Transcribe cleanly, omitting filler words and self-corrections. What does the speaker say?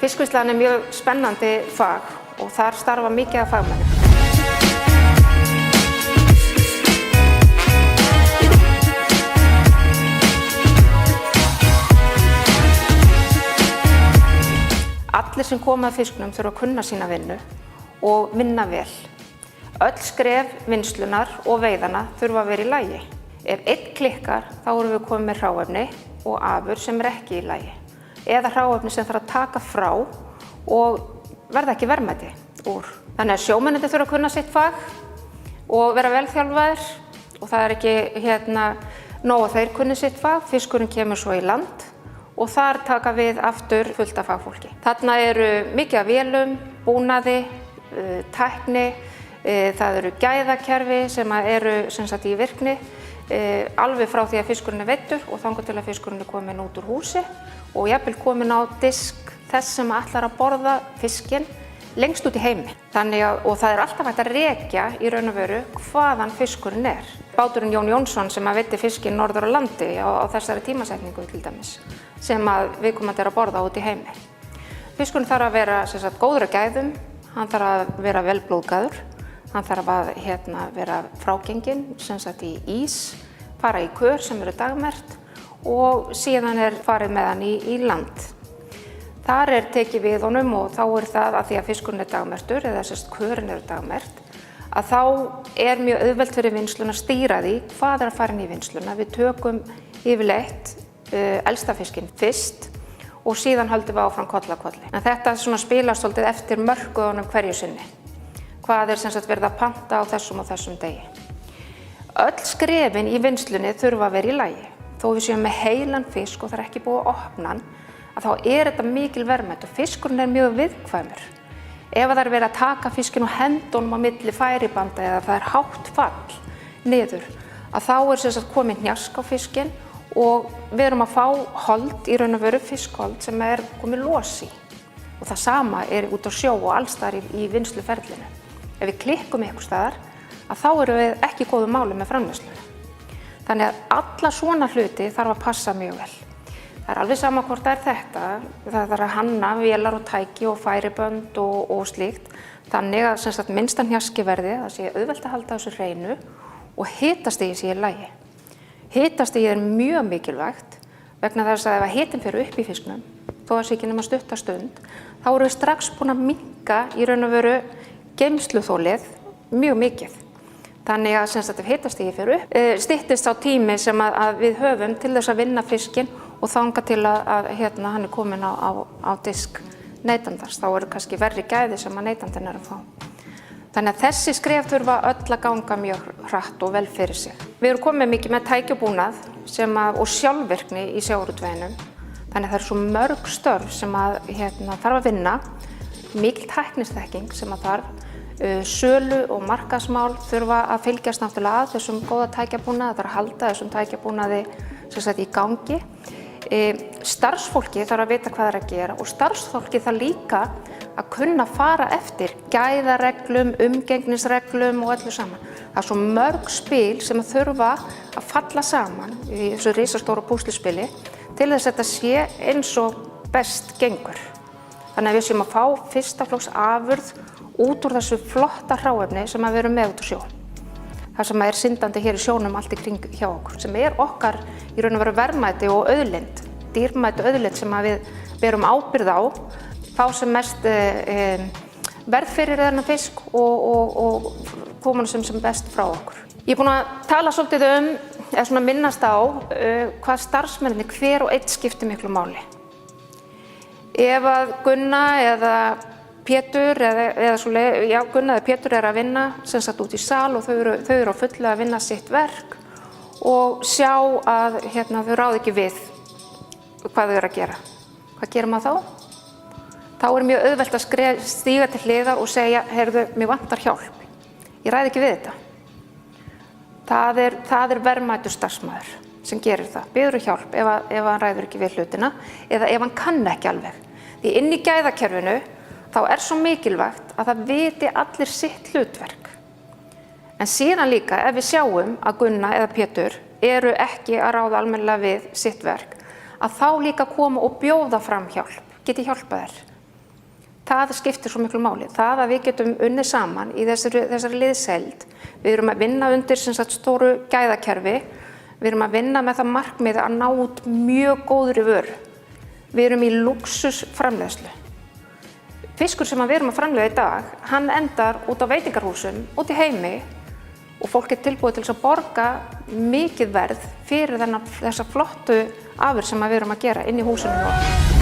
Fiskvinnslan mjög spennandi fag og þar starfa mikið af fagmönnum. Allir sem koma að fisknum þurfa að kunna sína vinnu og vinna vel. Öll skref vinnslunnar og veiðanna þurfa að vera í lagi. Ef einn klikkar þá erum við komið með hráefni og afurð sem ekki í lagi. Eða hráefni sem þarf að taka frá og verða ekki verðmæti úr. Þannig að sjómennirnir þurfa að kunna sitt fag og vera vel þjálfaðir og það ekki nóg að þeir kunni sitt fag. Fiskurinn kemur svo í land og þar taka við aftur fullt af fagfólki. Þarna eru mikið af vélum, búnaði, tækni, það eru gæðakerfi sem eru í virkni, alveg frá því að fiskurinn veiddur og þangað til að fiskurinn kominn út úr húsi og jafnvel kominn á disk þess sem ætlar að borða fiskinn lengst út í heimi. Og það alltaf hægt að rekja í raun og veru hvaðan fiskurinn er. Báturinn Jón Jónsson sem veiddi fiskinn norður á landi á þessari tímasetningu til dæmis, sem viðkomandi að borða út í heimi. Fiskurinn þarf að vera góður að gæðum, hann þarf að vera vel blóðgæður, hann þarf að vera frágenginn í ís, fara í kör sem eru dagmerkt og síðan farið með hann í land. Þar tekið við honum og þá það að því að fiskurinn dagmerktur eða körin eru dagmerkt, að þá mjög auðvelt fyrir vinnsluna að stýra því hvað að fara inn í vinnsluna. Við tökum yfirleitt elsta fiskinn fyrst og síðan höldum við áfram koll af kolli. En þetta spilast svolítið eftir mörkuðunum hverju sinni. Hvað verið að panta á þessum og þessum degi. Öll skrefin í vinnslunni þurfa að vera í lagi. Þó við séum með heilan fisk og það ekki búið að opna hann, að þá þetta mikil verðmæti og fiskurinn mjög viðkvæmur. Ef það verið að taka fiskinn og hendunum á milli færibanda eða það hátt fall niður, að þá komið hnjask á fiskinn og við erum að fá hold, í raun og veru fiskhold sem komið los í. Og það sama út á sjó og alls staðar í vinnsluferlinu. Ef við klikkum eitthvað staðar, að þá erum við ekki í góðu máli með framleiðsluna. Þannig að alla svona hluti þarf að passa mjög vel. Það alveg sama hvort þetta, það þarf að hanna vélar og tæki og færibönd og slíkt. Þannig að minnstan hnjaski verði, það sé auðvelt að halda þessu hreinu og hitastigið sé í lagi. Hitastigið mjög mikilvægt vegna þess að ef hitinn fer upp í fisknum, þó að sé ekki nema stutta stund, þá erum við strax búin að minnka í raun og veru geymsluþolið mjög mikið. Þannig að ef hitastigið fer upp, styttist sá tími sem að við höfum til þess að vinna fiskinn og þangað til að hann kominn á disk neytandans. Þá kannski verri gæði sem að neytandinn að fá. Þannig að þessi skref þurfa öll að ganga mjög hratt og vel fyrir sig. Við erum komið mikið með tækjabúnað og sjálfvirkni í sjávarútveginum. Þannig að það svo mörg störf sem að þarf að vinna, mikil tæknisþekking sem að þarf, sölu og markaðsmál þurfa að fylgjast náttúrulega að þessum góða tækjabúnaði, það þarf að halda þessum tækjabúnaði í gangi. Starfsfólki þarf að vita hvað að gera og starfsfólki þarf líka að kunna fara eftir gæðareglum, umgengnisreglum og öllu saman. Það svo mörg spil sem þurfa að falla saman í þessu risastóra púsluspili til þess að þetta sé eins og best gengur. Þannig að við séum að fá fyrsta flokks afurð út úr þessu flotta hráefni sem við erum með út á sjó. Það sem syndandi hér í sjónum allt í kring hjá okkur, sem okkar í raun og veru verðmæti og auðlind, dýrmæti auðlind sem við berum ábyrgð á, fá sem mest verð fyrir þennan fisk og koma sem best frá okkur. Ég búin að tala svolítið eða minnast á hvað starfsmennirnir hver og einn skiptir miklu máli. Ef að Gunna eða Pétur Gunna eða Pétur að vinna út í sal og þau eru á fullu að vinna sitt verk og sjá að þau ráð ekki við hvað þau eru að gera. Hvað gerir maður þá? Þá mjög auðvelt að stíga til hliðar og segja, heyrðu, mér vantar hjálp. Ég ræð ekki við þetta. Það verðmætur starfsmaður sem gerir það. Biður hjálp ef hann ræður ekki við hlutina eða ef hann kann ekki alveg. Því inn í gæðakerfinu þá svo mikilvægt að það viti allir sitt hlutverk. En síðan líka ef við sjáum að Gunna eða Pétur eru ekki að ráða almennilega við sitt verk, að þá líka koma og bjóða fram hjálp. Get ég hjálpað þér? það skiptir svo miklu máli. Það að við getum unnið saman í þessari liðsheild. Við erum að vinna undir stóru gæðakerfi. Við erum að vinna með það markmiði að ná út mjög góðri vöru. Við erum í lúxusframleiðslu. Fiskur sem við erum að framleiða í dag, hann endar út á veitingarhúsum, út í heimi og fólk tilbúið til að borga mikið verð fyrir þessa flottu afurð sem við erum að gera inn í húsinu.